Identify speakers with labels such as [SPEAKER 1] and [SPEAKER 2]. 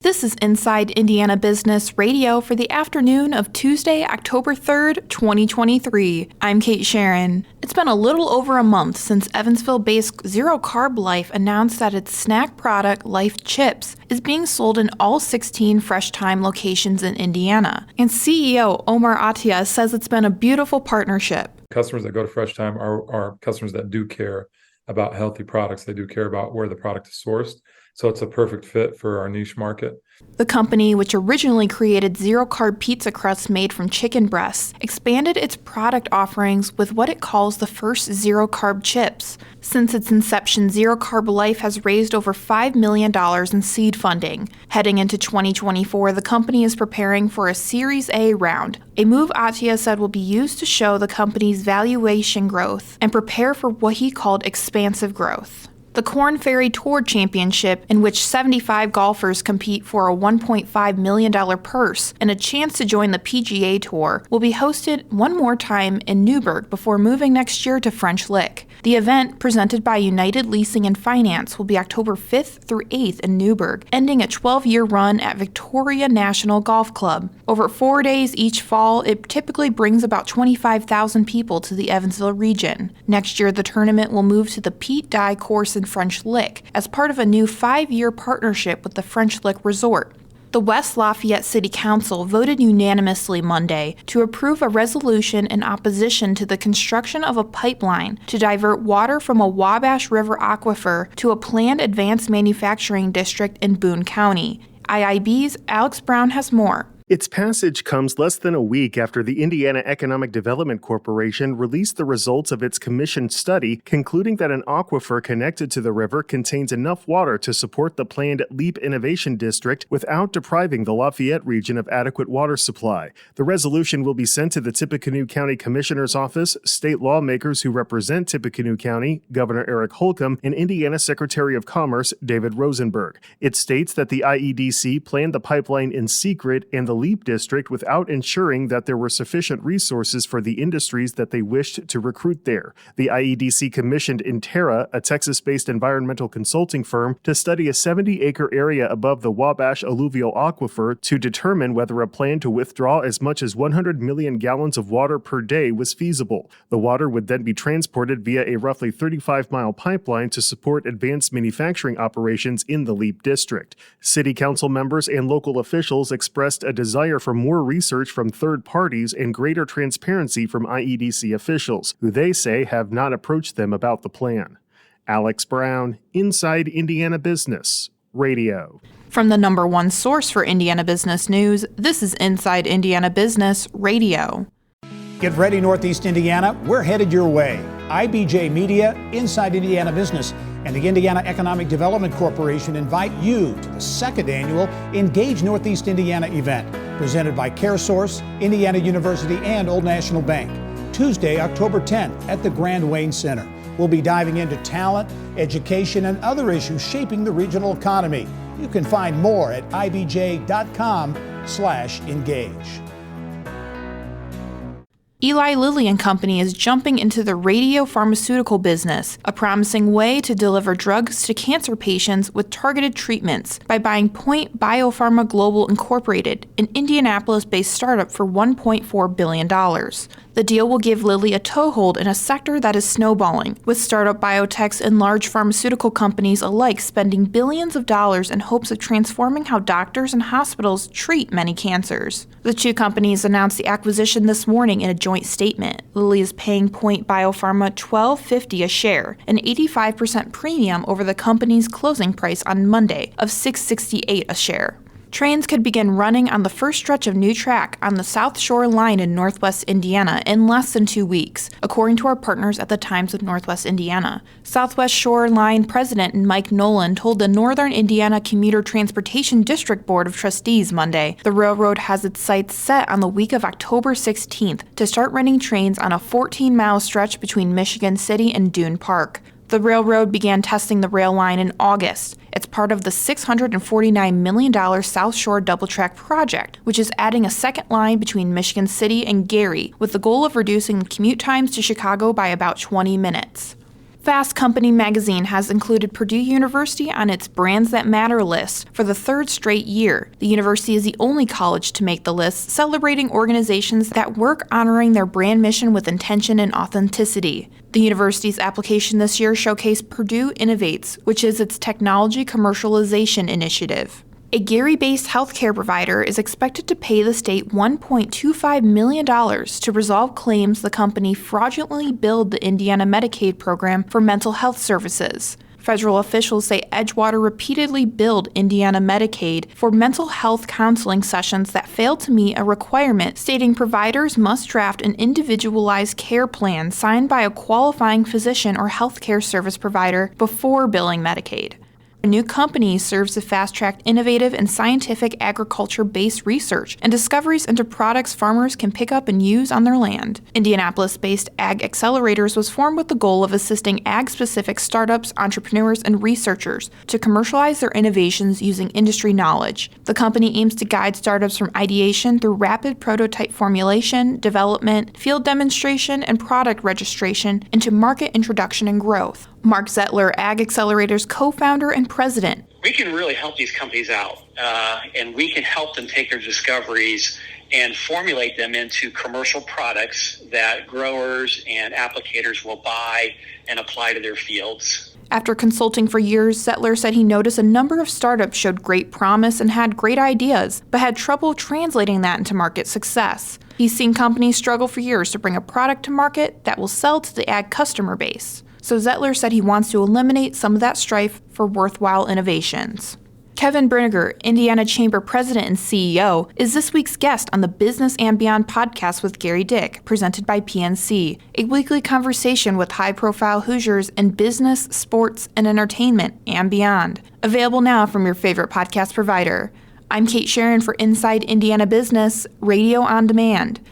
[SPEAKER 1] This is Inside Indiana Business Radio for the afternoon of Tuesday, October 3rd, 2023. I'm Kate Sharon. It's been a little over a month since Evansville-based Zero Carb Life announced that its snack product, Life Chips, is being sold in all 16 Fresh Thyme locations in Indiana. And CEO Omar Attia says it's been a beautiful partnership.
[SPEAKER 2] Customers that go to Fresh Thyme are customers that do care about healthy products. They do care about where the product is sourced. So it's a perfect fit for our niche market.
[SPEAKER 1] The company, which originally created zero-carb pizza crusts made from chicken breasts, expanded its product offerings with what it calls the first zero-carb chips. Since its inception, Zero Carb Life has raised over $5 million in seed funding. Heading into 2024, the company is preparing for a Series A round, a move Attia said will be used to show the company's valuation growth and prepare for what he called expansive growth. The Korn Ferry Tour Championship, in which 75 golfers compete for a $1.5 million purse and a chance to join the PGA Tour, will be hosted one more time in Newburgh before moving next year to French Lick. The event, presented by United Leasing and Finance, will be October 5th through 8th in Newburgh, ending a 12-year run at Victoria National Golf Club. Over 4 days each fall, it typically brings about 25,000 people to the Evansville region. Next year, the tournament will move to the Pete Dye course in French Lick as part of a new 5-year partnership with the French Lick Resort. The West Lafayette City Council voted unanimously Monday to approve a resolution in opposition to the construction of a pipeline to divert water from a Wabash River aquifer to a planned advanced manufacturing district in Boone County. IIB's Alex Brown has more.
[SPEAKER 3] Its passage comes less than a week after the Indiana Economic Development Corporation released the results of its commissioned study, concluding that an aquifer connected to the river contains enough water to support the planned LEAP Innovation District without depriving the Lafayette region of adequate water supply. The resolution will be sent to the Tippecanoe County Commissioner's Office, state lawmakers who represent Tippecanoe County, Governor Eric Holcomb, and Indiana Secretary of Commerce David Rosenberg. It states that the IEDC planned the pipeline in secret and the LEAP district without ensuring that there were sufficient resources for the industries that they wished to recruit there. The IEDC commissioned Interra, a Texas-based environmental consulting firm, to study a 70-acre area above the Wabash alluvial aquifer to determine whether a plan to withdraw as much as 100 million gallons of water per day was feasible. The water would then be transported via a roughly 35-mile pipeline to support advanced manufacturing operations in the LEAP district. City council members and local officials expressed a desire for more research from third parties and greater transparency from IEDC officials, who they say have not approached them about the plan. Alex Brown, Inside Indiana Business Radio.
[SPEAKER 1] From the number one source for Indiana business news, this is Inside Indiana Business Radio.
[SPEAKER 4] Get ready, Northeast Indiana. We're headed your way. IBJ Media, Inside Indiana Business, and the Indiana Economic Development Corporation invite you to the second annual Engage Northeast Indiana event, presented by CareSource, Indiana University, and Old National Bank. Tuesday, October 10th at the Grand Wayne Center. We'll be diving into talent, education, and other issues shaping the regional economy. You can find more at ibj.com/engage.
[SPEAKER 1] Eli Lilly and Company is jumping into the radiopharmaceutical business, a promising way to deliver drugs to cancer patients with targeted treatments by buying Point Biopharma Global Incorporated, an Indianapolis-based startup, for $1.4 billion. The deal will give Lilly a toehold in a sector that is snowballing, with startup biotechs and large pharmaceutical companies alike spending billions of dollars in hopes of transforming how doctors and hospitals treat many cancers. The two companies announced the acquisition this morning in a joint statement. Lilly is paying Point Biopharma $12.50 a share, an 85% premium over the company's closing price on Monday of $6.68 a share. Trains could begin running on the first stretch of new track on the South Shore Line in Northwest Indiana in less than 2 weeks, according to our partners at the Times of Northwest Indiana. Southwest Shore Line President Mike Nolan told the Northern Indiana Commuter Transportation District Board of Trustees Monday the railroad has its sights set on the week of October 16th to start running trains on a 14-mile stretch between Michigan City and Dune Park. The railroad began testing the rail line in August. It's part of the $649 million South Shore Double Track project, which is adding a second line between Michigan City and Gary, with the goal of reducing commute times to Chicago by about 20 minutes. Fast Company magazine has included Purdue University on its Brands That Matter list for the third straight year. The university is the only college to make the list, celebrating organizations that work honoring their brand mission with intention and authenticity. The university's application this year showcased Purdue Innovates, which is its technology commercialization initiative. A Gary-based healthcare provider is expected to pay the state $1.25 million to resolve claims the company fraudulently billed the Indiana Medicaid program for mental health services. Federal officials say Edgewater repeatedly billed Indiana Medicaid for mental health counseling sessions that failed to meet a requirement stating providers must draft an individualized care plan signed by a qualifying physician or healthcare service provider before billing Medicaid. A new company serves to fast-track innovative and scientific agriculture-based research and discoveries into products farmers can pick up and use on their land. Indianapolis-based Ag Accelerators was formed with the goal of assisting ag-specific startups, entrepreneurs, and researchers to commercialize their innovations using industry knowledge. The company aims to guide startups from ideation through rapid prototype formulation, development, field demonstration, and product registration into market introduction and growth. Mark Zettler, Ag Accelerators co-founder and president.
[SPEAKER 5] We can really help these companies out, and we can help them take their discoveries and formulate them into commercial products that growers and applicators will buy and apply to their fields.
[SPEAKER 1] After consulting for years, Zettler said he noticed a number of startups showed great promise and had great ideas, but had trouble translating that into market success. He's seen companies struggle for years to bring a product to market that will sell to the ag customer base. So Zettler said he wants to eliminate some of that strife for worthwhile innovations. Kevin Brinegar, Indiana Chamber President and CEO, is this week's guest on the Business and Beyond podcast with Gary Dick, presented by PNC, a weekly conversation with high-profile Hoosiers in business, sports, and entertainment and beyond. Available now from your favorite podcast provider. I'm Kate Sharon for Inside Indiana Business, Radio on Demand.